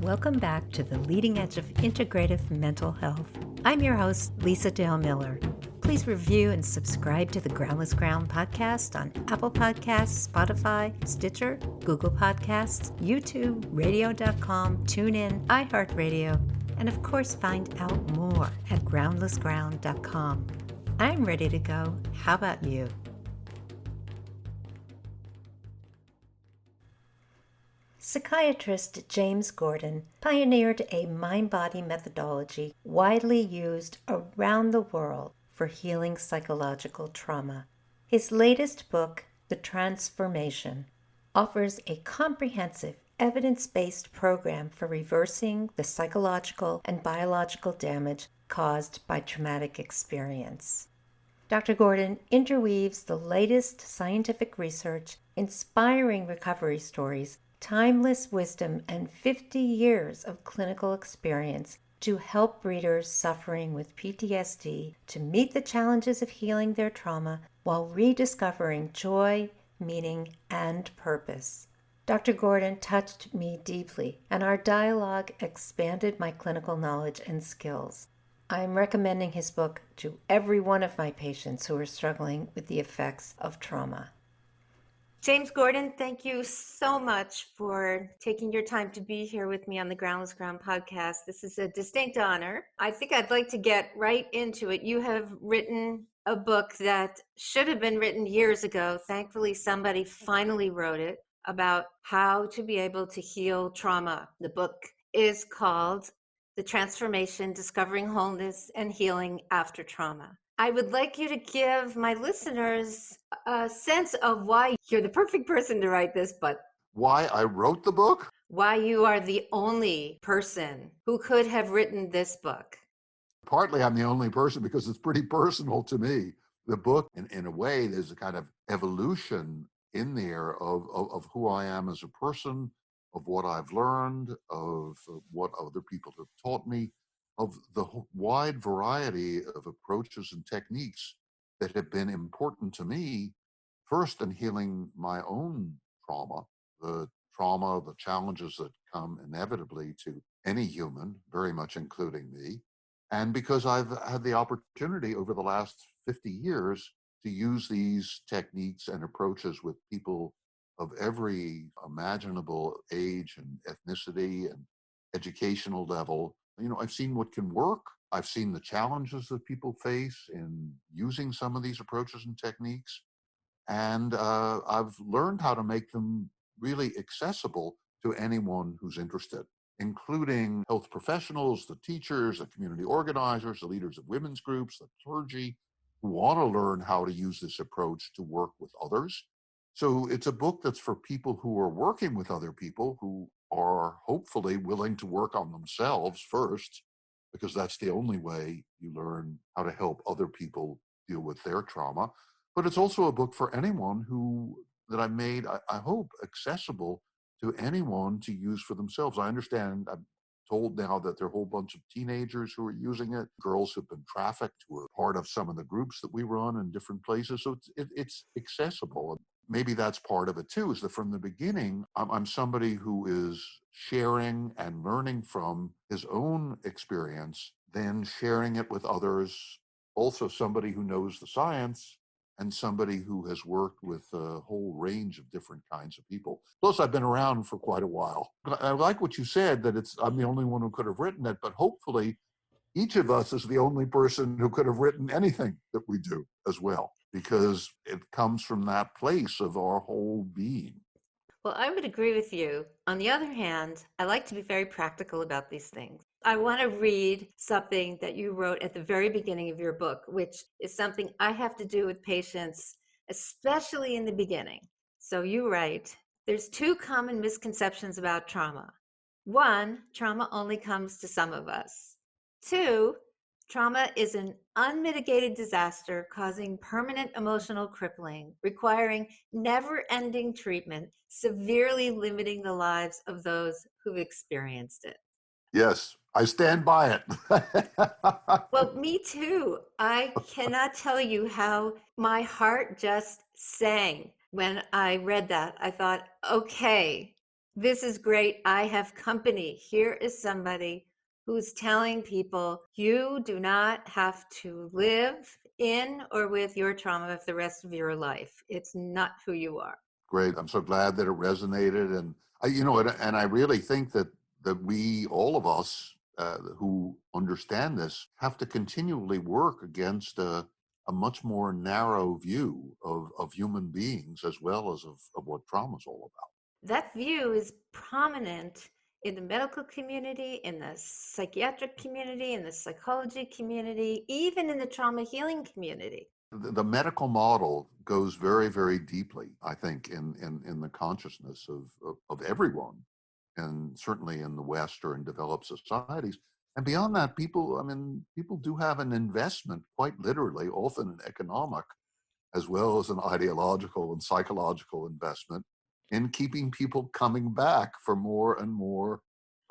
Welcome back to the leading edge of integrative mental health. I'm your host, Lisa Dale Miller. Please review and subscribe to the Groundless Ground podcast on Apple Podcasts, Spotify, Stitcher, Google Podcasts, YouTube, radio.com, TuneIn, iHeartRadio, and of course find out more at groundlessground.com. I'm ready to go. How about you? Psychiatrist James Gordon pioneered a mind-body methodology widely used around the world for healing psychological trauma. His latest book, The Transformation, offers a comprehensive, evidence-based program for reversing the psychological and biological damage caused by traumatic experience. Dr. Gordon interweaves the latest scientific research, inspiring recovery stories, timeless wisdom, and 50 years of clinical experience to help readers suffering with PTSD to meet the challenges of healing their trauma while rediscovering joy, meaning, and purpose. Dr. Gordon touched me deeply, and our dialogue expanded my clinical knowledge and skills. I am recommending his book to every one of my patients who are struggling with the effects of trauma. James Gordon, thank you so much for taking your time to be here with me on the Groundless Ground podcast. This is a distinct honor. I think I'd like to get right into it. You have written a book that should have been written years ago. Thankfully, somebody finally wrote it about how to be able to heal trauma. The book is called The Transformation: Discovering Wholeness and Healing After Trauma. I would like you to give my listeners a sense of why you're the perfect person to write this book. Why I wrote the book? Why you are the only person who could have written this book. Partly I'm the only person because it's pretty personal to me. The book, in a way, there's a kind of evolution in there of who I am as a person, of what I've learned, of what other people have taught me, of the wide variety of approaches and techniques that have been important to me, first in healing my own trauma, the challenges that come inevitably to any human, very much including me, and because I've had the opportunity over the last 50 years to use these techniques and approaches with people of every imaginable age and ethnicity and educational level. I've seen what can work. I've seen the challenges that people face in using some of these approaches and techniques. And I've learned how to make them really accessible to anyone who's interested, including health professionals, the teachers, the community organizers, the leaders of women's groups, the clergy, who want to learn how to use this approach to work with others. So it's a book that's for people who are working with other people who are hopefully willing to work on themselves first, because that's the only way you learn how to help other people deal with their trauma. But it's also a book for anyone that I made, I hope, accessible to anyone to use for themselves. I understand, I'm told now that there are a whole bunch of teenagers who are using it, girls who've been trafficked, who are part of some of the groups that we run in different places. So it's accessible. Maybe that's part of it too, is that from the beginning, I'm somebody who is sharing and learning from his own experience, then sharing it with others, also somebody who knows the science and somebody who has worked with a whole range of different kinds of people. Plus, I've been around for quite a while. I like what you said, that I'm the only one who could have written it, but hopefully each of us is the only person who could have written anything that we do as well, because it comes from that place of our whole being. Well, I would agree with you. On the other hand, I like to be very practical about these things. I want to read something that you wrote at the very beginning of your book, which is something I have to do with patients, especially in the beginning. So you write, there's two common misconceptions about trauma. One, trauma only comes to some of us. Two, trauma is an unmitigated disaster causing permanent emotional crippling, requiring never-ending treatment, severely limiting the lives of those who've experienced it. Yes, I stand by it. Well, me too. I cannot tell you how my heart just sang when I read that. I thought, okay, This is great. I have company. Here is somebody who's telling people you do not have to live in or with your trauma for the rest of your life. It's not who you are. Great. I'm so glad that it resonated. And and I really think that we, all of us who understand this, have to continually work against a much more narrow view of human beings as well as of what trauma is all about. That view is prominent in the medical community, in the psychiatric community, in the psychology community, even in the trauma healing community. The medical model goes very, very deeply, I think, in the consciousness of everyone, and certainly in the West or in developed societies. And beyond that, people do have an investment, quite literally, often an economic as well as an ideological and psychological investment in keeping people coming back for more and more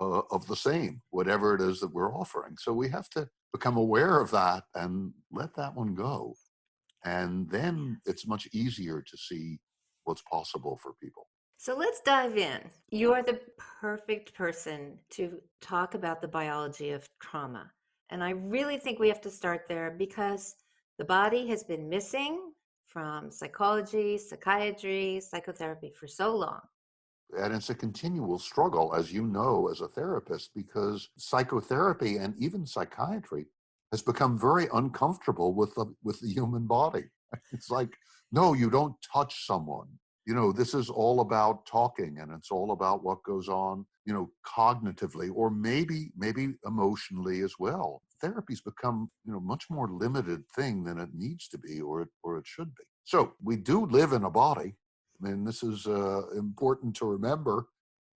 of the same, whatever it is that we're offering. So we have to become aware of that and let that one go. And then it's much easier to see what's possible for people. So let's dive in. You are the perfect person to talk about the biology of trauma. And I really think we have to start there because the body has been missing from psychology, psychiatry, psychotherapy for so long. And it's a continual struggle, as you know, as a therapist, because psychotherapy and even psychiatry has become very uncomfortable with the human body. It's like, no, you don't touch someone. This is all about talking, and it's all about what goes on, cognitively, or maybe emotionally as well. Therapy's become, much more limited thing than it needs to be, or it should be. So we do live in a body. I mean, this is important to remember,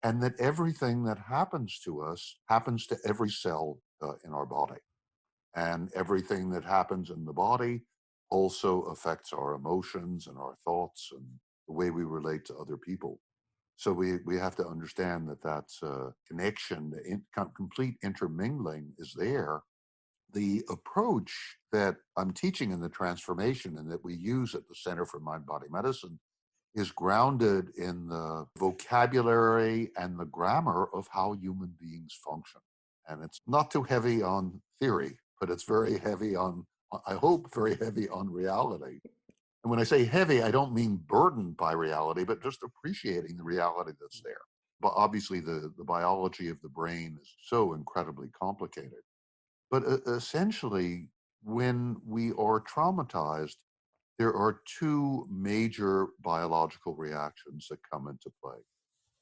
and that everything that happens to us happens to every cell in our body. And everything that happens in the body also affects our emotions and our thoughts and the way we relate to other people. So we have to understand that that's a connection, complete intermingling is there. The approach that I'm teaching in the transformation and that we use at the Center for Mind Body Medicine is grounded in the vocabulary and the grammar of how human beings function. And it's not too heavy on theory, but it's very heavy on, I hope, very heavy on reality. And when I say heavy, I don't mean burdened by reality, but just appreciating the reality that's there. But obviously, the biology of the brain is so incredibly complicated. But essentially, when we are traumatized, there are two major biological reactions that come into play.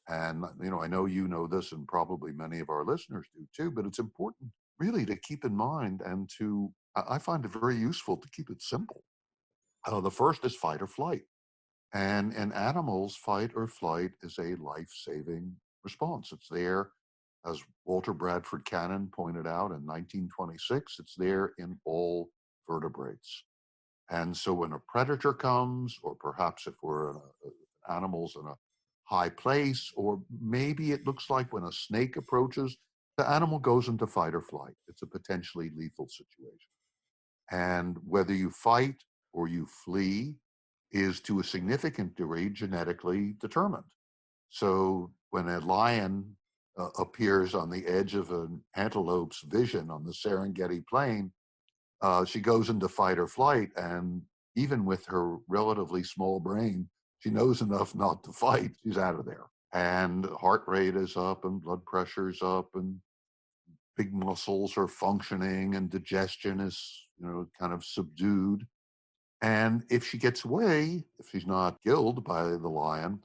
And, I know you know this, and probably many of our listeners do too, but it's important really to keep in mind and I find it very useful to keep it simple. The first is fight or flight. And in animals, fight or flight is a life saving response. It's there, as Walter Bradford Cannon pointed out in 1926, it's there in all vertebrates. And so when a predator comes, or perhaps if we're animals in a high place, or maybe it looks like when a snake approaches, the animal goes into fight or flight. It's a potentially lethal situation. And whether you fight or you flee is to a significant degree genetically determined. So when a lion appears on the edge of an antelope's vision on the Serengeti plain, she goes into fight or flight, and even with her relatively small brain, she knows enough not to fight. She's out of there, and heart rate is up, and blood pressure is up, and big muscles are functioning, and digestion is kind of subdued. And if she gets away, if she's not killed by the lion,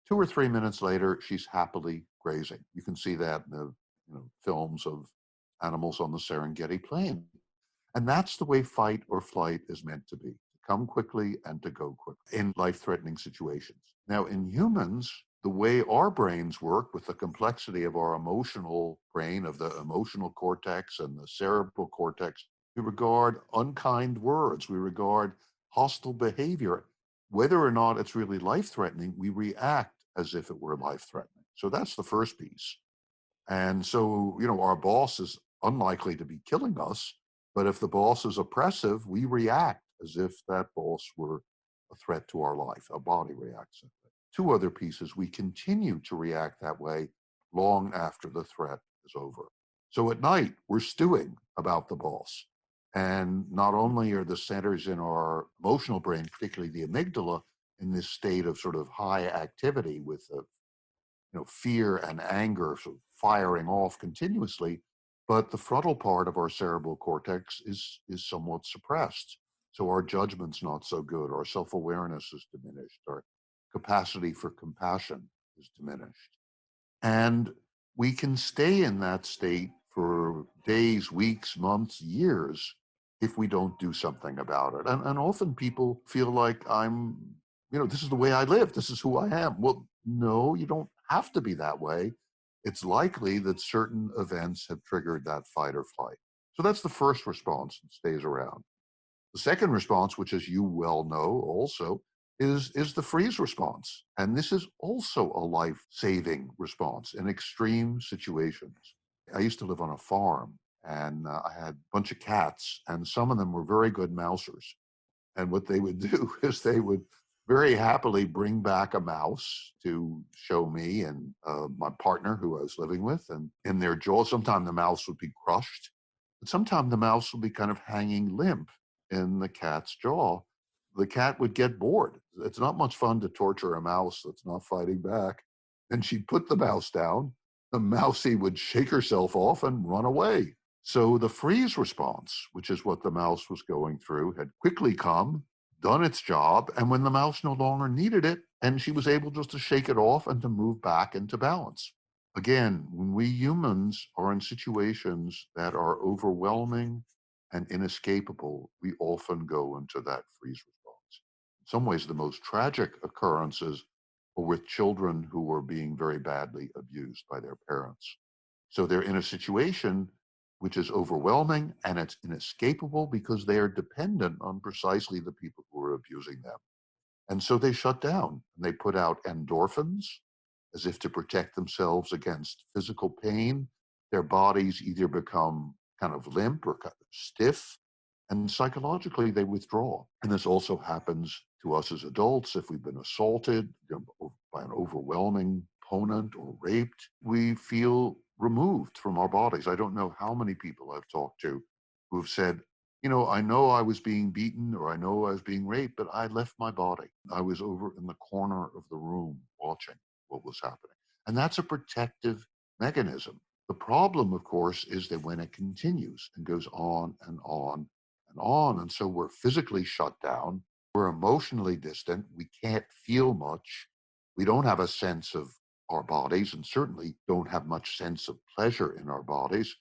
2 or 3 minutes later, she's happily grazing. You can see that in the films of animals on the Serengeti plain. And that's the way fight or flight is meant to be, to come quickly and to go quickly in life-threatening situations. Now, in humans, the way our brains work with the complexity of our emotional brain, of the emotional cortex and the cerebral cortex, we regard unkind words, we regard hostile behavior. Whether or not it's really life-threatening, we react as if it were life-threatening. So that's the first piece. And so, our boss is unlikely to be killing us, but if the boss is oppressive, we react as if that boss were a threat to our life. Our body reacts. two other pieces, we continue to react that way long after the threat is over. So at night, we're stewing about the boss. And not only are the centers in our emotional brain, particularly the amygdala, in this state of sort of high activity with fear and anger sort of firing off continuously, but the frontal part of our cerebral cortex is somewhat suppressed. So our judgment's not so good, our self-awareness is diminished, our capacity for compassion is diminished. And we can stay in that state for days, weeks, months, years if we don't do something about it. And often people feel like this is the way I live. This is who I am. Well, no, you don't have to be that way. It's likely that certain events have triggered that fight or flight. So that's the first response that stays around. The second response, which as you well know also, is the freeze response. And this is also a life-saving response in extreme situations. I used to live on a farm and I had a bunch of cats, and some of them were very good mousers. And what they would do is they would very happily bring back a mouse to show me and my partner who I was living with. And in their jaws, sometimes the mouse would be crushed, but sometimes the mouse would be kind of hanging limp in the cat's jaw. The cat would get bored. It's not much fun to torture a mouse that's not fighting back. And she'd put the mouse down. The mousie would shake herself off and run away. So the freeze response, which is what the mouse was going through, had quickly come, done its job, and when the mouse no longer needed it, and she was able just to shake it off and to move back into balance. Again, when we humans are in situations that are overwhelming and inescapable, we often go into that freeze response. In some ways, the most tragic occurrences are with children who are being very badly abused by their parents. So they're in a situation which is overwhelming and it's inescapable because they are dependent on precisely the people who are abusing them. And so they shut down and they put out endorphins as if to protect themselves against physical pain. Their bodies either become kind of limp or kind of stiff, and psychologically they withdraw. And this also happens to us as adults if we've been assaulted by an overwhelming opponent or raped. We feel removed from our bodies. I don't know how many people I've talked to who have said, I know I was being beaten or I know I was being raped, but I left my body. I was over in the corner of the room watching what was happening. And that's a protective mechanism. The problem, of course, is that when it continues and goes on and on and on, and so we're physically shut down, we're emotionally distant, we can't feel much, we don't have a sense of our bodies, and certainly don't have much sense of pleasure in our bodies,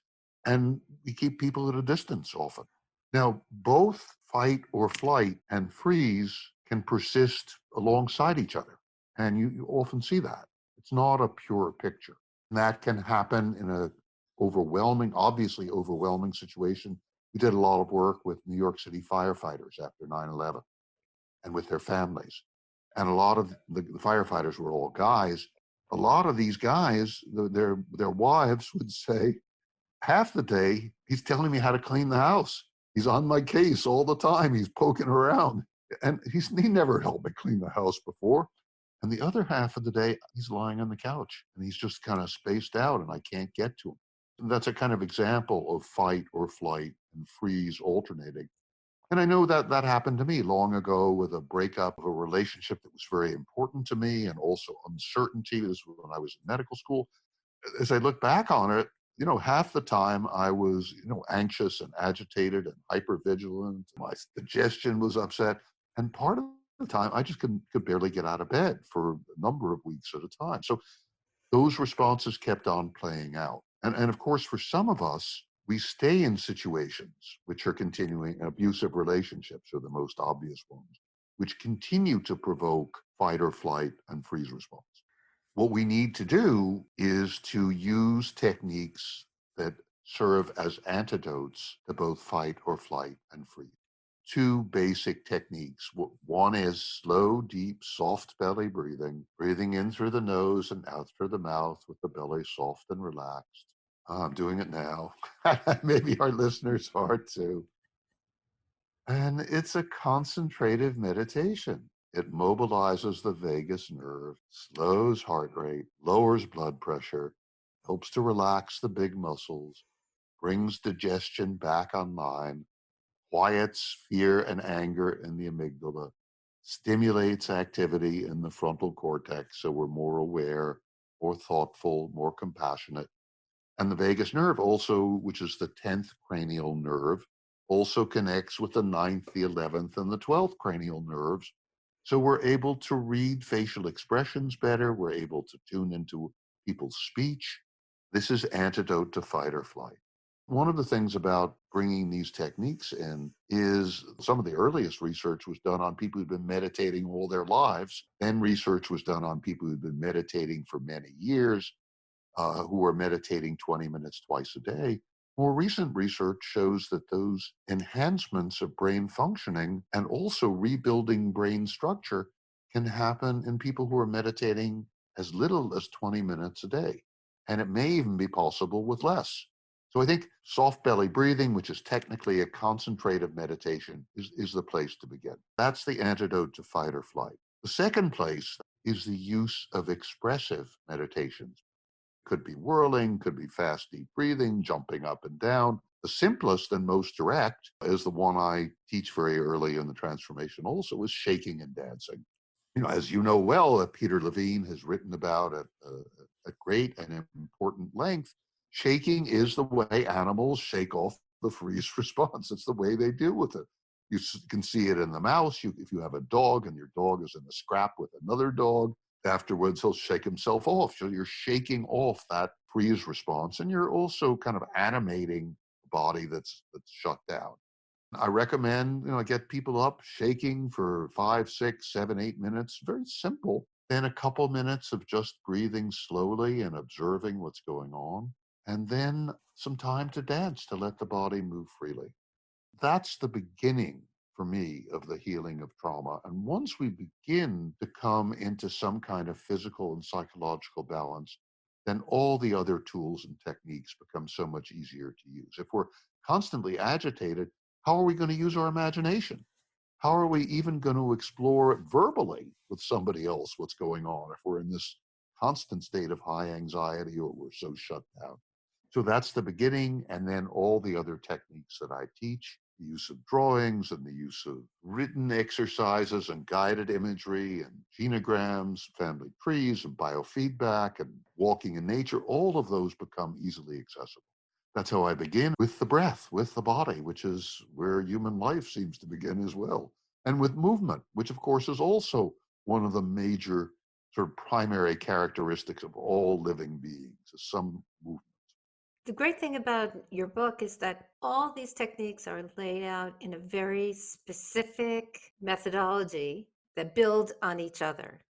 and we keep people at a distance often. Now, both fight or flight and freeze can persist alongside each other, and you often see that. It's not a pure picture. And that can happen in a obviously overwhelming situation. We did a lot of work with New York City firefighters after 9/11 and with their families. And a lot of the firefighters were all guys. A lot of these guys, their wives would say, half the day, he's telling me how to clean the house. He's on my case all the time. He's poking around. And he never helped me clean the house before. And the other half of the day, he's lying on the couch and he's just kind of spaced out and I can't get to him. And that's a kind of example of fight or flight and freeze alternating. And I know that that happened to me long ago with a breakup of a relationship that was very important to me and also uncertainty. This was when I was in medical school. As I look back on it, half the time I was, anxious and agitated and hypervigilant. My digestion was upset. And part of the time I just could barely get out of bed for a number of weeks at a time. So those responses kept on playing out. And of course, for some of us, we stay in situations which are continuing. Abusive relationships are the most obvious ones, which continue to provoke fight or flight and freeze response. What we need to do is to use techniques that serve as antidotes to both fight or flight and freeze. Two basic techniques. One is slow, deep, soft belly breathing, breathing in through the nose and out through the mouth with the belly soft and relaxed. I'm doing it now. Maybe our listeners are too. And it's a concentrative meditation. It mobilizes the vagus nerve, slows heart rate, lowers blood pressure, helps to relax the big muscles, brings digestion back online, quiets fear and anger in the amygdala, stimulates activity in the frontal cortex so we're more aware, more thoughtful, more compassionate. And the vagus nerve also, which is the 10th cranial nerve, also connects with the ninth, the 11th, and the 12th cranial nerves. So we're able to read facial expressions better. We're able to tune into people's speech. This is antidote to fight or flight. One of the things about bringing these techniques in is some of the earliest research was done on people who've been meditating all their lives. Then research was done on people who've been meditating for many years, who are meditating 20 minutes twice a day. More recent research shows that those enhancements of brain functioning and also rebuilding brain structure can happen in people who are meditating as little as 20 minutes a day. And it may even be possible with less. So I think soft belly breathing, which is technically a concentrative meditation, is the place to begin. That's the antidote to fight or flight. The second place is the use of expressive meditations. Could be whirling, could be fast, deep breathing, jumping up and down. The simplest and most direct is the one I teach very early in the transformation also is shaking and dancing. As you know well, Peter Levine has written about at great and important length. Shaking is the way animals shake off the freeze response. It's the way they deal with it. You can see it in the mouse. If you have a dog and your dog is in a scrap with another dog, afterwards he'll shake himself off. So you're shaking off that freeze response, and you're also kind of animating the body that's shut down. I recommend, get people up shaking for 5, 6, 7, 8 minutes. Very simple. Then a couple minutes of just breathing slowly and observing what's going on. And then some time to dance to let the body move freely. That's the beginning for me of the healing of trauma. And once we begin to come into some kind of physical and psychological balance, then all the other tools and techniques become so much easier to use. If we're constantly agitated, how are we going to use our imagination? How are we even going to explore it verbally with somebody else what's going on if we're in this constant state of high anxiety or we're so shut down? So that's the beginning, and then all the other techniques that I teach, the use of drawings and the use of written exercises and guided imagery and genograms, family trees and biofeedback and walking in nature, all of those become easily accessible. That's how I begin, with the breath, with the body, which is where human life seems to begin as well. And with movement, which of course is also one of the major sort of primary characteristics of all living beings, is some movement. The great thing about your book is that all these techniques are laid out in a very specific methodology that build on each other.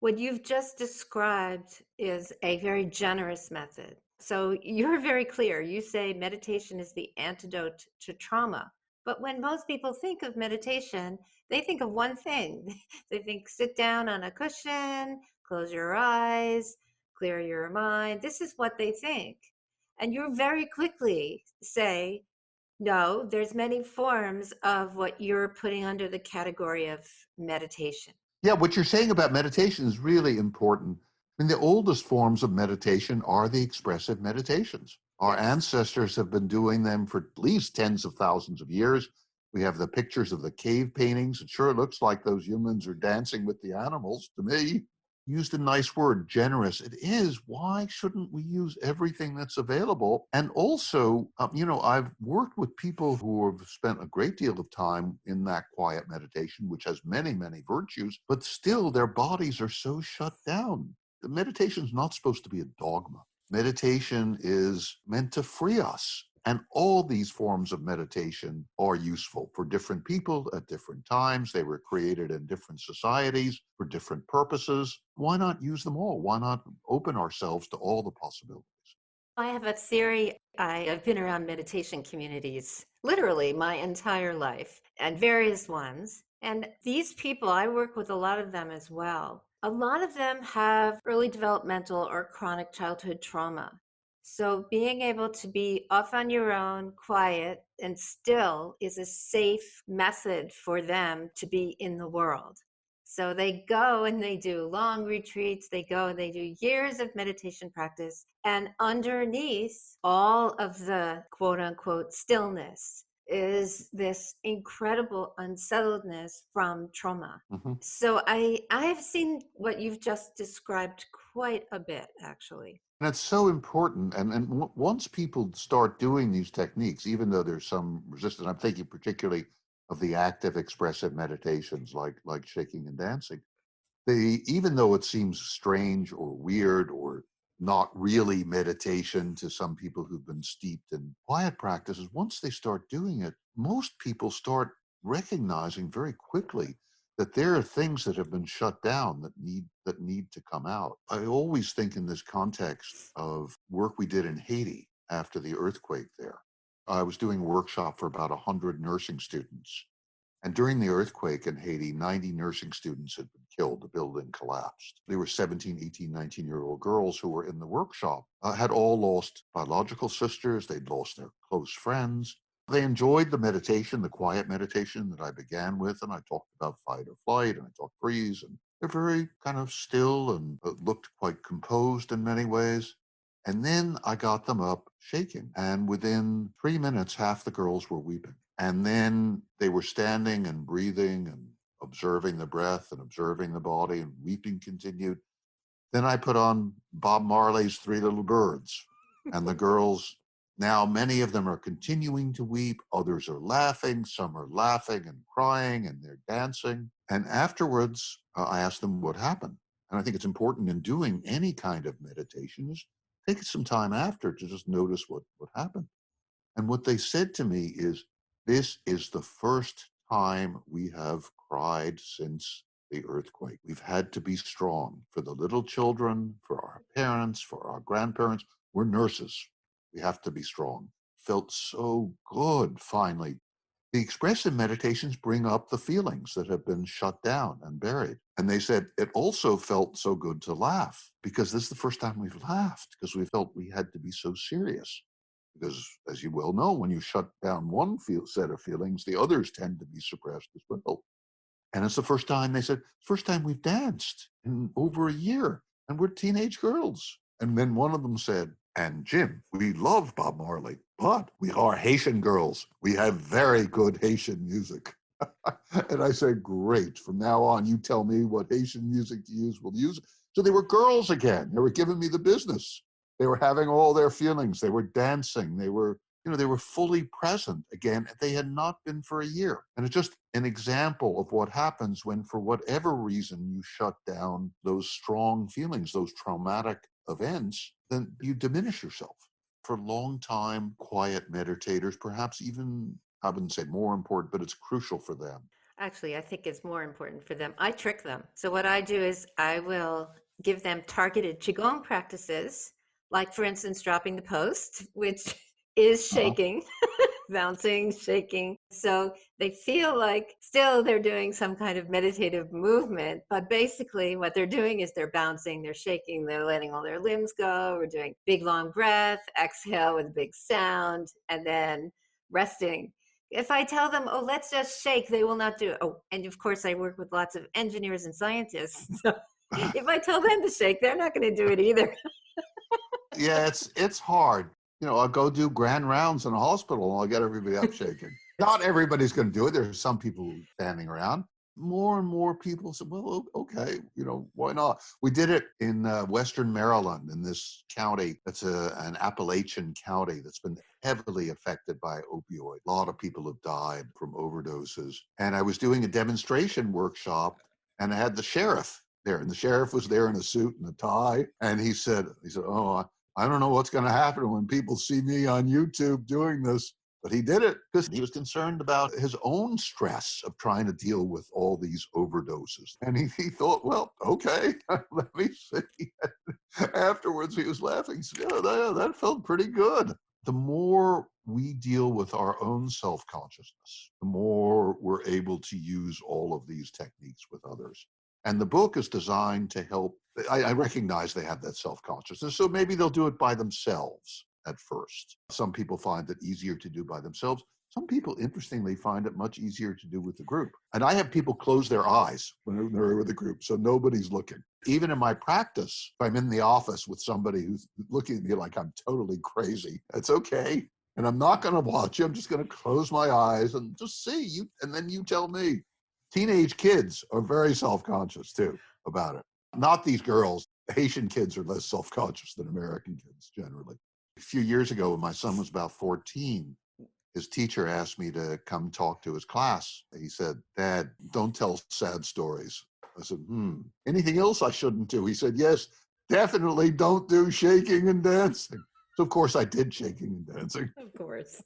What you've just described is a very generous method. So you're very clear. You say meditation is the antidote to trauma. But when most people think of meditation, they think of one thing. They think sit down on a cushion, close your eyes, clear your mind. This is what they think. And you very quickly say, no, there's many forms of what you're putting under the category of meditation. Yeah, what you're saying about meditation is really important. I mean, the oldest forms of meditation are the expressive meditations. Our Yes. ancestors have been doing them for at least tens of thousands of years. We have the pictures of the cave paintings. It sure looks like those humans are dancing with the animals to me. Used a nice word, generous. It is. Why shouldn't we use everything that's available? And also, I've worked with people who have spent a great deal of time in that quiet meditation, which has many, many virtues, but still their bodies are so shut down. The meditation is not supposed to be a dogma. Meditation is meant to free us. And all these forms of meditation are useful for different people at different times. They were created in different societies for different purposes. Why not use them all? Why not open ourselves to all the possibilities? I have a theory. I've been around meditation communities literally my entire life and various ones. And these people, I work with a lot of them as well. A lot of them have early developmental or chronic childhood trauma. So being able to be off on your own, quiet, and still is a safe method for them to be in the world. So they go and they do long retreats, they go and they do years of meditation practice. And underneath all of the quote unquote stillness is this incredible unsettledness from trauma. Mhm. So I have seen what you've just described quite a bit, actually. And it's so important. And once people start doing these techniques, even though there's some resistance, I'm thinking particularly of the active expressive meditations like shaking and dancing. They, even though it seems strange or weird or not really meditation to some people who've been steeped in quiet practices, once they start doing it, most people start recognizing very quickly that there are things that have been shut down that need to come out. I always think in this context of work we did in Haiti after the earthquake there. I was doing a workshop for about 100 nursing students, and during the earthquake in Haiti, 90 nursing students had been killed. The building collapsed. They were 17, 18, 19-year-old girls who were in the workshop, had all lost biological sisters. They'd lost their close friends. They enjoyed the meditation, the quiet meditation that I began with, and I talked about fight or flight, and I talked freeze, and they're very kind of still and looked quite composed in many ways. And then I got them up shaking, and within 3 minutes, half the girls were weeping. And then they were standing and breathing and observing the breath and observing the body, and weeping continued. Then I put on Bob Marley's Three Little Birds, and the girls, now many of them are continuing to weep. Others are laughing. Some are laughing and crying, and they're dancing. And afterwards, I asked them what happened. And I think it's important in doing any kind of meditation is take some time after to just notice what happened. And what they said to me is, this is the first time we have cried since the earthquake. We've had to be strong for the little children, for our parents, for our grandparents. We're nurses. We have to be strong. Felt so good, finally. The expressive meditations bring up the feelings that have been shut down and buried. And they said it also felt so good to laugh, because this is the first time we've laughed, because we felt we had to be so serious. Because, as you well know, when you shut down one set of feelings, the others tend to be suppressed as well. And it's the first time, they said, first time we've danced in over a year, and we're teenage girls. And then one of them said, and Jim, we love Bob Marley, but we are Haitian girls. We have very good Haitian music. And I said, great. From now on, you tell me what Haitian music to use, we'll use it. So they were girls again. They were giving me the business. They were having all their feelings. They were dancing. They were fully present again. They had not been for a year. And it's just an example of what happens when, for whatever reason, you shut down those strong feelings, those traumatic events, then you diminish yourself. For long time, quiet meditators, perhaps even, I wouldn't say more important, but it's crucial for them. Actually, I think it's more important for them. I trick them. So what I do is I will give them targeted Qigong practices, like for instance, dropping the post, which is Uh-huh. shaking, bouncing, shaking. So they feel like still they're doing some kind of meditative movement, but basically what they're doing is they're bouncing, they're shaking, they're letting all their limbs go. We're doing big, long breath, exhale with a big sound, and then resting. If I tell them, oh, let's just shake, they will not do it. Oh, and of course, I work with lots of engineers and scientists. So if I tell them to shake, they're not going to do it either. Yeah, it's hard. I'll go do grand rounds in a hospital and I'll get everybody up shaking. Not everybody's going to do it. There's some people standing around. More and more people said, well, okay, why not? We did it in Western Maryland, in this county that's an Appalachian county that's been heavily affected by opioid. A lot of people have died from overdoses. And I was doing a demonstration workshop, and I had the sheriff there, and the sheriff was there in a suit and a tie. And he said, oh, I don't know what's going to happen when people see me on YouTube doing this. But he did it because he was concerned about his own stress of trying to deal with all these overdoses. And he thought, well, okay, let me see. Afterwards, he was laughing. He said, yeah, that felt pretty good. The more we deal with our own self-consciousness, the more we're able to use all of these techniques with others. And the book is designed to help. I recognize they have that self-consciousness, so maybe they'll do it by themselves at first. Some people find it easier to do by themselves. Some people, interestingly, find it much easier to do with the group. And I have people close their eyes when they're with a group, so nobody's looking. Even in my practice, if I'm in the office with somebody who's looking at me like I'm totally crazy, it's okay. And I'm not going to watch you. I'm just going to close my eyes and just see you. And then you tell me. Teenage kids are very self-conscious too about it. Not these girls. Haitian kids are less self-conscious than American kids generally. A few years ago, when my son was about 14, his teacher asked me to come talk to his class. He said, "Dad, don't tell sad stories." I said, anything else I shouldn't do? He said, "Yes, definitely don't do shaking and dancing." So of course I did shaking and dancing. Of course.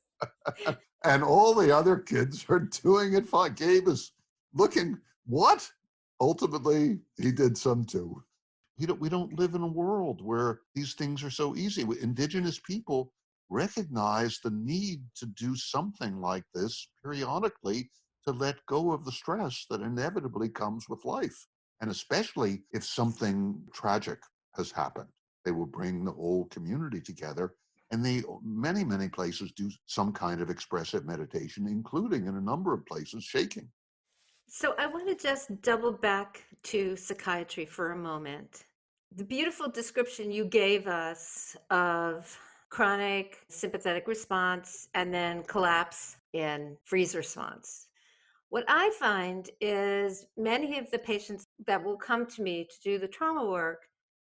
And all the other kids are doing it fine. Gabe is looking, what? Ultimately, he did some too. We don't live in a world where these things are so easy. Indigenous people recognize the need to do something like this periodically to let go of the stress that inevitably comes with life. And especially if something tragic has happened, they will bring the whole community together. And they, many places do some kind of expressive meditation, including in a number of places, shaking. So I want to just double back to psychiatry for a moment. The beautiful description you gave us of chronic sympathetic response and then collapse in freeze response. What I find is many of the patients that will come to me to do the trauma work,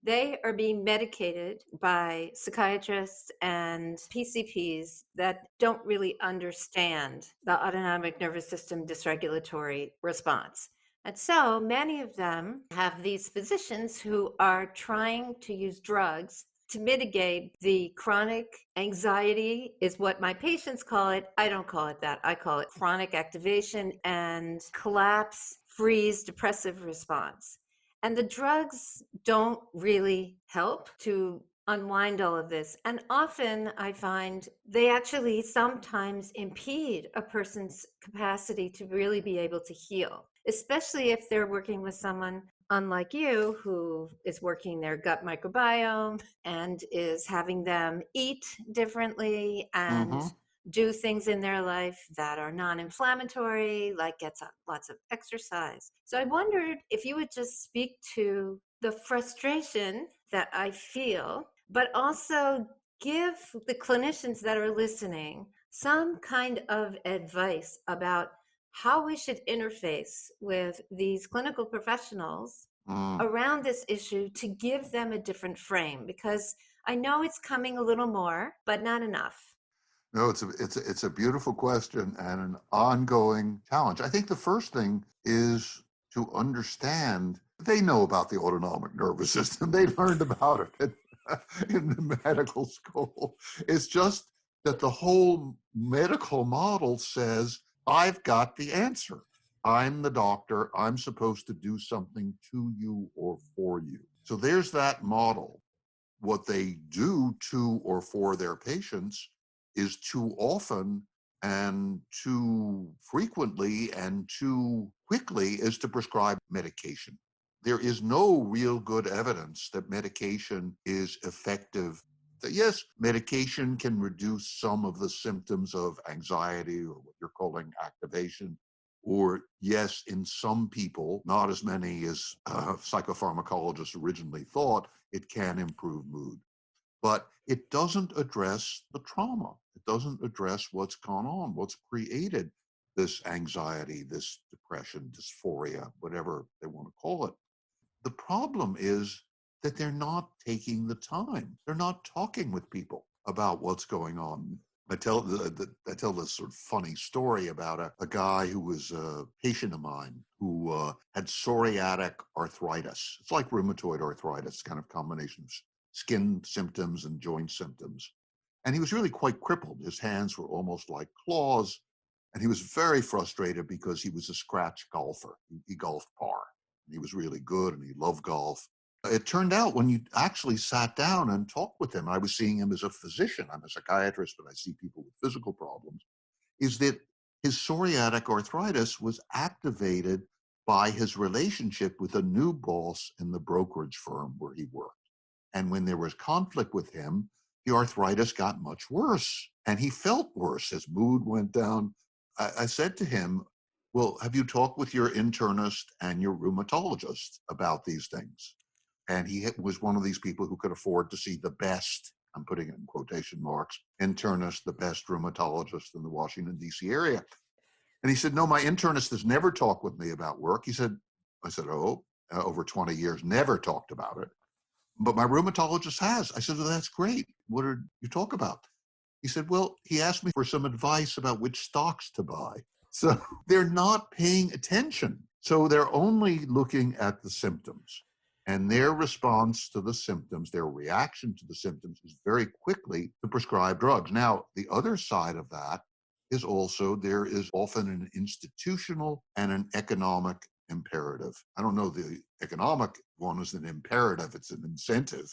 they are being medicated by psychiatrists and PCPs that don't really understand the autonomic nervous system dysregulatory response. And so many of them have these physicians who are trying to use drugs to mitigate the chronic anxiety, is what my patients call it. I don't call it that. I call it chronic activation and collapse, freeze, depressive response. And the drugs don't really help to unwind all of this. And often I find they actually sometimes impede a person's capacity to really be able to heal, especially if they're working with someone unlike you, who is working their gut microbiome and is having them eat differently and Mm-hmm. do things in their life that are non-inflammatory, like gets lots of exercise. So I wondered if you would just speak to the frustration that I feel, but also give the clinicians that are listening some kind of advice about how we should interface with these clinical professionals Mm. around this issue to give them a different frame, because I know it's coming a little more, but not enough. No, it's a beautiful question and an ongoing challenge. I think the first thing is to understand they know about the autonomic nervous system. They learned about it in the medical school. It's just that the whole medical model says, I've got the answer. I'm the doctor. I'm supposed to do something to you or for you. So there's that model. What they do to or for their patients is too often and too frequently and too quickly is to prescribe medication. There is no real good evidence that medication is effective. Yes, medication can reduce some of the symptoms of anxiety or what you're calling activation. Or, yes, in some people, not as many as psychopharmacologists originally thought, it can improve mood. But it doesn't address the trauma. It doesn't address what's gone on, what's created this anxiety, this depression, dysphoria, whatever they want to call it. The problem is that they're not taking the time. They're not talking with people about what's going on. I tell this sort of funny story about a guy who was a patient of mine who had psoriatic arthritis. It's like rheumatoid arthritis, kind of combination of skin symptoms and joint symptoms. And he was really quite crippled. His hands were almost like claws. And he was very frustrated because he was a scratch golfer. He golfed par. He was really good and he loved golf. It turned out when you actually sat down and talked with him, I was seeing him as a physician. I'm a psychiatrist, but I see people with physical problems, is that his psoriatic arthritis was activated by his relationship with a new boss in the brokerage firm where he worked. And when there was conflict with him, the arthritis got much worse and he felt worse. His mood went down. I said to him, well, have you talked with your internist and your rheumatologist about these things? And he was one of these people who could afford to see the best, I'm putting it in quotation marks, internist, the best rheumatologist in the Washington, D.C. area. And he said, no, my internist has never talked with me about work. I said, oh, over 20 years, never talked about it. But my rheumatologist has. I said, well, that's great. What did you talk about? He said, well, he asked me for some advice about which stocks to buy. So they're not paying attention. So they're only looking at the symptoms. And their response to the symptoms, their reaction to the symptoms is very quickly to prescribe drugs. Now, the other side of that is also there is often an institutional and an economic imperative. I don't know, the economic one is an imperative, it's an incentive.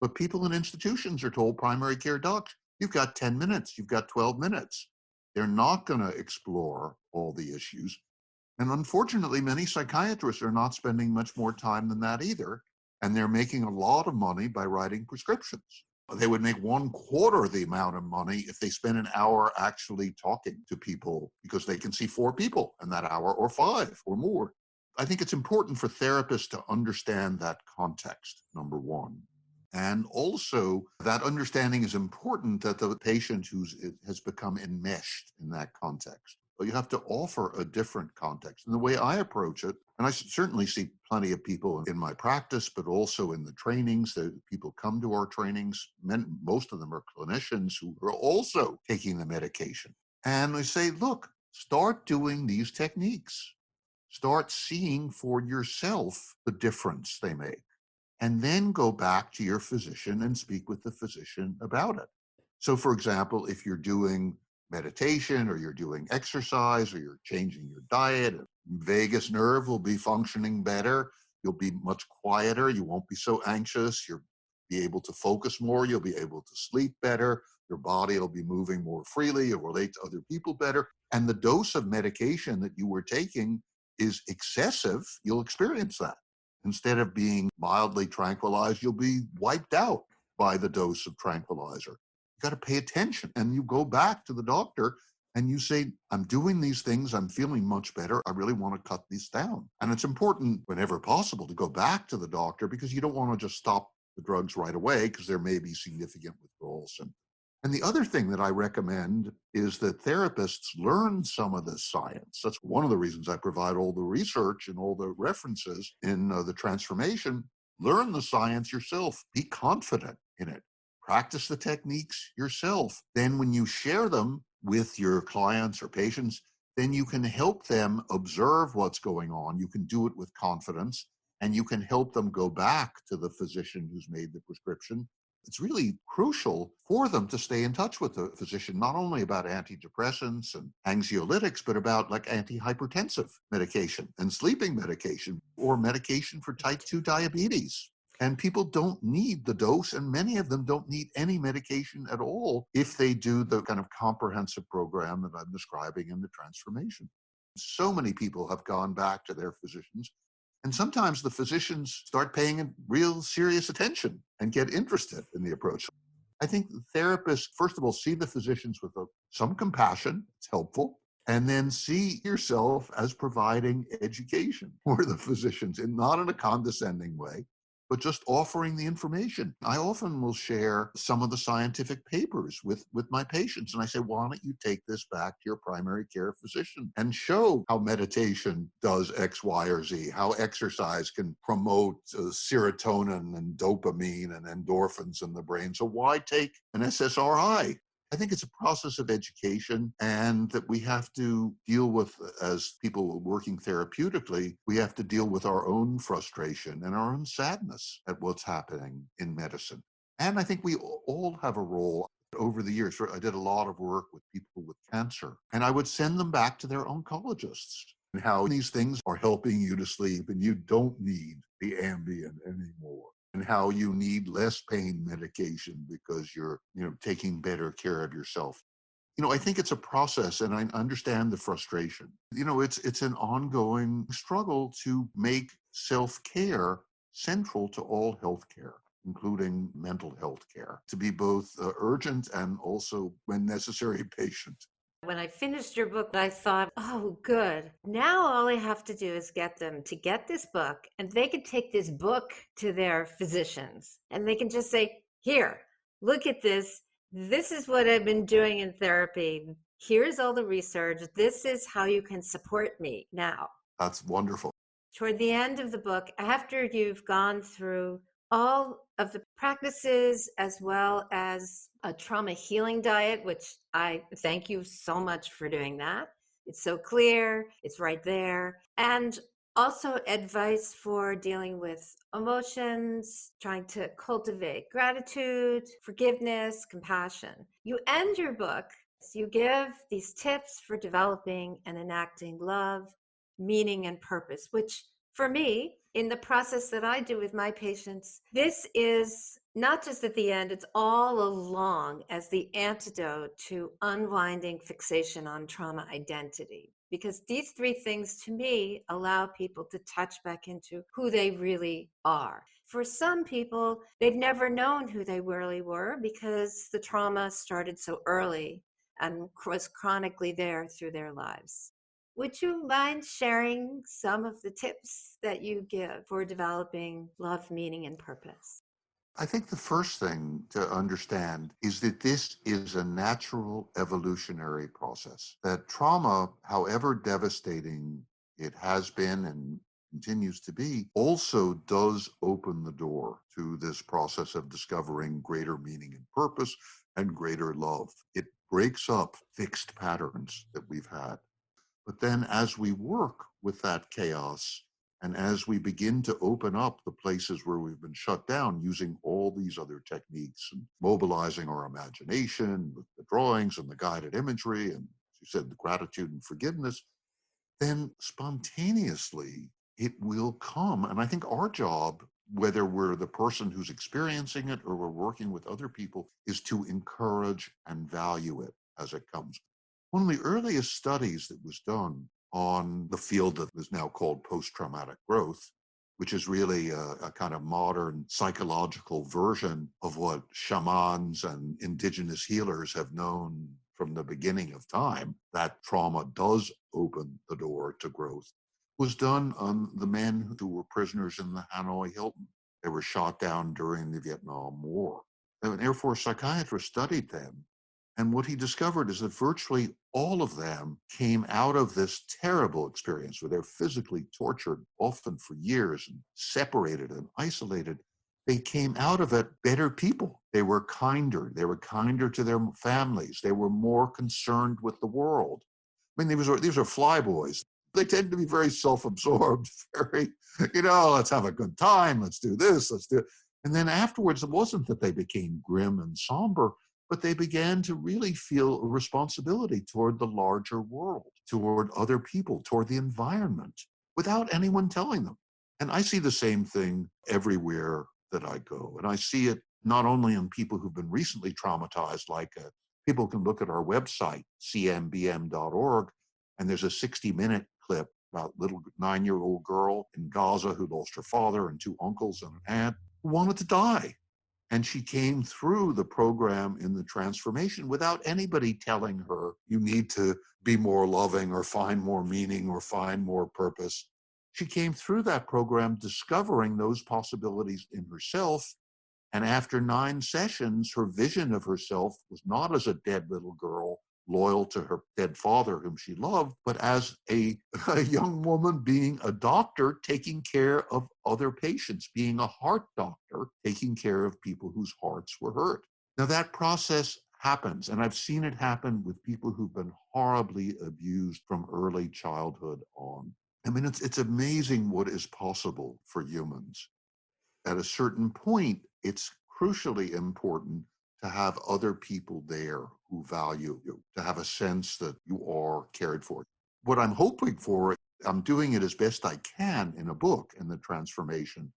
But people in institutions are told, primary care docs, you've got 10 minutes, you've got 12 minutes. They're not going to explore all the issues. And unfortunately, many psychiatrists are not spending much more time than that either. And they're making a lot of money by writing prescriptions. They would make 1/4 the amount of money if they spent an hour actually talking to people, because they can see 4 people in that hour or 5 or more. I think it's important for therapists to understand that context, number one. And also, that understanding is important that the patient has become enmeshed in that context. But you have to offer a different context. And the way I approach it, and I certainly see plenty of people in my practice, but also in the trainings, that people come to our trainings, most of them are clinicians who are also taking the medication. And I say, look, start doing these techniques. Start seeing for yourself the difference they make, and then go back to your physician and speak with the physician about it. So, for example, if you're doing meditation or you're doing exercise or you're changing your diet, vagus nerve will be functioning better. You'll be much quieter. You won't be so anxious. You'll be able to focus more. You'll be able to sleep better. Your body will be moving more freely. You'll relate to other people better. And the dose of medication that you were taking is excessive. You'll experience that. Instead of being mildly tranquilized, you'll be wiped out by the dose of tranquilizer. You got to pay attention. And you go back to the doctor and you say, I'm doing these things. I'm feeling much better. I really want to cut these down. And it's important, whenever possible, to go back to the doctor, because you don't want to just stop the drugs right away, because there may be significant withdrawal symptoms. And the other thing that I recommend is that therapists learn some of this science. That's one of the reasons I provide all the research and all the references in the transformation. Learn the science yourself. Be confident in it. Practice the techniques yourself. Then when you share them with your clients or patients, then you can help them observe what's going on. You can do it with confidence, and you can help them go back to the physician who's made the prescription. It's really crucial for them to stay in touch with the physician, not only about antidepressants and anxiolytics, but about like antihypertensive medication and sleeping medication, or medication for type 2 diabetes. And people don't need the dose, and many of them don't need any medication at all if they do the kind of comprehensive program that I'm describing in the transformation. So many people have gone back to their physicians, and sometimes the physicians start paying real serious attention and get interested in the approach. I think therapists, first of all, see the physicians with some compassion. It's helpful. And then see yourself as providing education for the physicians, and not in a condescending way, but just offering the information. I often will share some of the scientific papers with my patients. And I say, why don't you take this back to your primary care physician and show how meditation does X, Y, or Z, how exercise can promote serotonin and dopamine and endorphins in the brain. So why take an SSRI? I think it's a process of education, and that we have to deal with, as people working therapeutically, we have to deal with our own frustration and our own sadness at what's happening in medicine. And I think we all have a role. Over the years, I did a lot of work with people with cancer, and I would send them back to their oncologists, and how these things are helping you to sleep and you don't need the Ambien anymore, and how you need less pain medication because you're, taking better care of yourself. I think it's a process, and I understand the frustration. It's an ongoing struggle to make self-care central to all healthcare. including mental health care, to be both urgent and also, when necessary, patient. When I finished your book, I thought, oh, good. Now all I have to do is get them to get this book, and they can take this book to their physicians and they can just say, here, look at this. This is what I've been doing in therapy. Here's all the research. This is how you can support me now. That's wonderful. Toward the end of the book, after you've gone through all of the practices as well as a trauma healing diet, which I thank you so much for doing that. It's so clear, it's right there. And also advice for dealing with emotions, trying to cultivate gratitude, forgiveness, compassion. You end your book, so you give these tips for developing and enacting love, meaning, and purpose, which for me, in the process that I do with my patients, this is not just at the end, it's all along as the antidote to unwinding fixation on trauma identity. Because these three things to me allow people to touch back into who they really are. For some people, they've never known who they really were because the trauma started so early and was chronically there through their lives. Would you mind sharing some of the tips that you give for developing love, meaning, and purpose? I think the first thing to understand is that this is a natural evolutionary process. That trauma, however devastating it has been and continues to be, also does open the door to this process of discovering greater meaning and purpose and greater love. It breaks up fixed patterns that we've had. But then as we work with that chaos, and as we begin to open up the places where we've been shut down using all these other techniques and mobilizing our imagination with the drawings and the guided imagery, and as you said, the gratitude and forgiveness, then spontaneously it will come. And I think our job, whether we're the person who's experiencing it or we're working with other people, is to encourage and value it as it comes. One of the earliest studies that was done on the field that is now called post-traumatic growth, which is really a kind of modern psychological version of what shamans and indigenous healers have known from the beginning of time, that trauma does open the door to growth, was done on the men who were prisoners in the Hanoi Hilton. They were shot down during the Vietnam War. An Air Force psychiatrist studied them, and what he discovered is that virtually all of them came out of this terrible experience where they're physically tortured, often for years, and separated and isolated. They came out of it better people. They were kinder. They were kinder to their families. They were more concerned with the world. I mean, these are flyboys. They tend to be very self-absorbed, very, let's have a good time. Let's do this. Let's do it. And then afterwards, it wasn't that they became grim and somber, but they began to really feel a responsibility toward the larger world, toward other people, toward the environment, without anyone telling them. And I see the same thing everywhere that I go. And I see it not only in people who've been recently traumatized, like people can look at our website, cmbm.org, and there's a 60-minute clip about a little 9-year-old girl in Gaza who lost her father and 2 uncles and an aunt who wanted to die. And she came through the program in the transformation without anybody telling her, you need to be more loving or find more meaning or find more purpose. She came through that program discovering those possibilities in herself. And after 9 sessions, her vision of herself was not as a dead little girl loyal to her dead father whom she loved, but as a young woman being a doctor taking care of other patients, being a heart doctor taking care of people whose hearts were hurt. Now that process happens, and I've seen it happen with people who've been horribly abused from early childhood on. I mean, it's amazing what is possible for humans. At a certain point, it's crucially important to have other people there who value you, to have a sense that you are cared for. What I'm hoping for, I'm doing it as best I can in a book, in the transformation,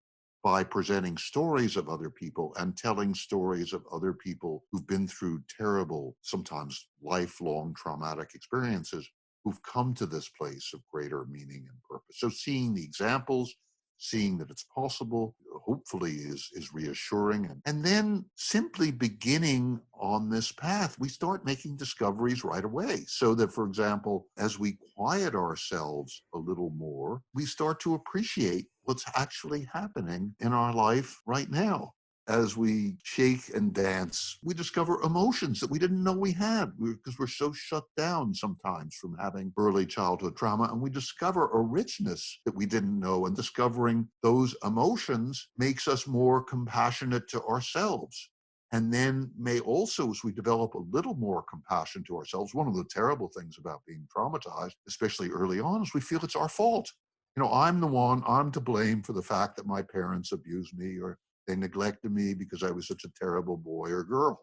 by presenting stories of other people and telling stories of other people who've been through terrible, sometimes lifelong traumatic experiences, who've come to this place of greater meaning and purpose. So seeing the examples, seeing that it's possible, hopefully is reassuring. And then simply beginning on this path, we start making discoveries right away. So that, for example, as we quiet ourselves a little more, we start to appreciate what's actually happening in our life right now. As we shake and dance, we discover emotions that we didn't know we had because we're so shut down sometimes from having early childhood trauma. And we discover a richness that we didn't know. And discovering those emotions makes us more compassionate to ourselves. And then may also, as we develop a little more compassion to ourselves, one of the terrible things about being traumatized, especially early on, is we feel it's our fault. I'm the one, I'm to blame for the fact that my parents abused me, or they neglected me because I was such a terrible boy or girl.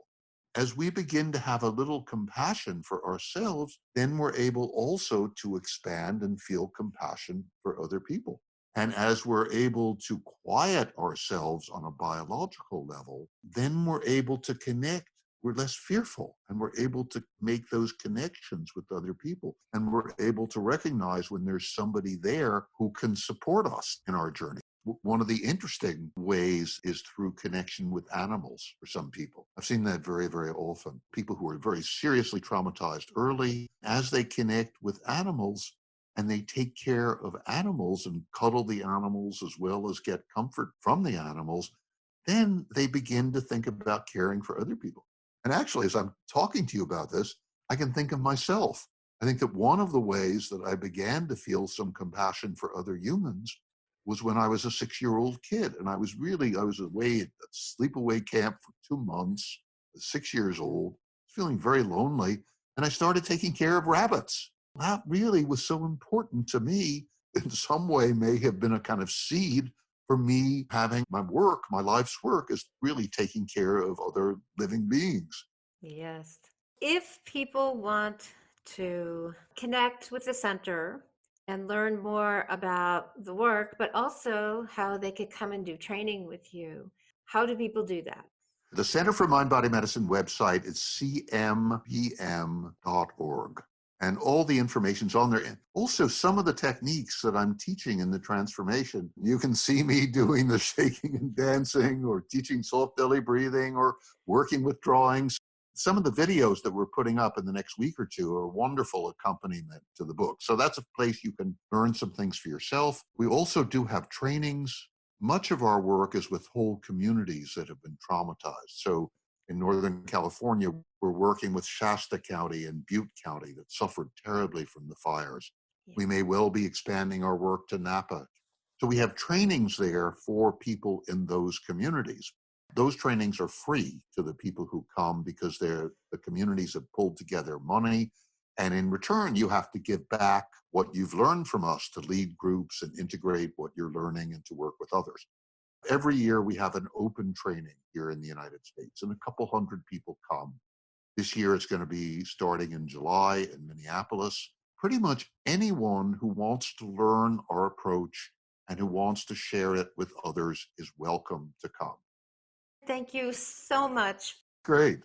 As we begin to have a little compassion for ourselves, then we're able also to expand and feel compassion for other people. And as we're able to quiet ourselves on a biological level, then we're able to connect. We're less fearful, and we're able to make those connections with other people. And we're able to recognize when there's somebody there who can support us in our journey. One of the interesting ways is through connection with animals for some people. I've seen that very, very often. People who are very seriously traumatized early, as they connect with animals and they take care of animals and cuddle the animals as well as get comfort from the animals, then they begin to think about caring for other people. And actually, as I'm talking to you about this, I can think of myself. I think that one of the ways that I began to feel some compassion for other humans was when I was a 6-year-old kid. And I was away at sleepaway camp for 2 months, 6 years old, feeling very lonely. And I started taking care of rabbits. That really was so important to me. In some way may have been a kind of seed for me having my life's work is really taking care of other living beings. Yes. If people want to connect with the center and learn more about the work, but also how they could come and do training with you, how do people do that? The Center for Mind Body Medicine website is cmbm.org. And all the information's on there. And also, some of the techniques that I'm teaching in the transformation, you can see me doing the shaking and dancing, or teaching soft belly breathing, or working with drawings. Some of the videos that we're putting up in the next week or two are a wonderful accompaniment to the book. So that's a place you can learn some things for yourself. We also do have trainings. Much of our work is with whole communities that have been traumatized. So in Northern California, we're working with Shasta County and Butte County that suffered terribly from the fires. Yeah. We may well be expanding our work to Napa. So we have trainings there for people in those communities. Those trainings are free to the people who come because the communities have pulled together money. And in return, you have to give back what you've learned from us to lead groups and integrate what you're learning and to work with others. Every year we have an open training here in the United States, and a couple hundred people come. This year it's going to be starting in July in Minneapolis. Pretty much anyone who wants to learn our approach and who wants to share it with others is welcome to come. Thank you so much. Great.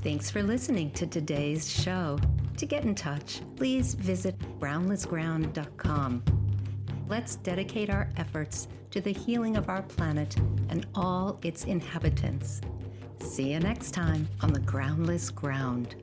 Thanks for listening to today's show. To get in touch, please visit groundlessground.com. Let's dedicate our efforts to the healing of our planet and all its inhabitants. See you next time on the Groundless Ground.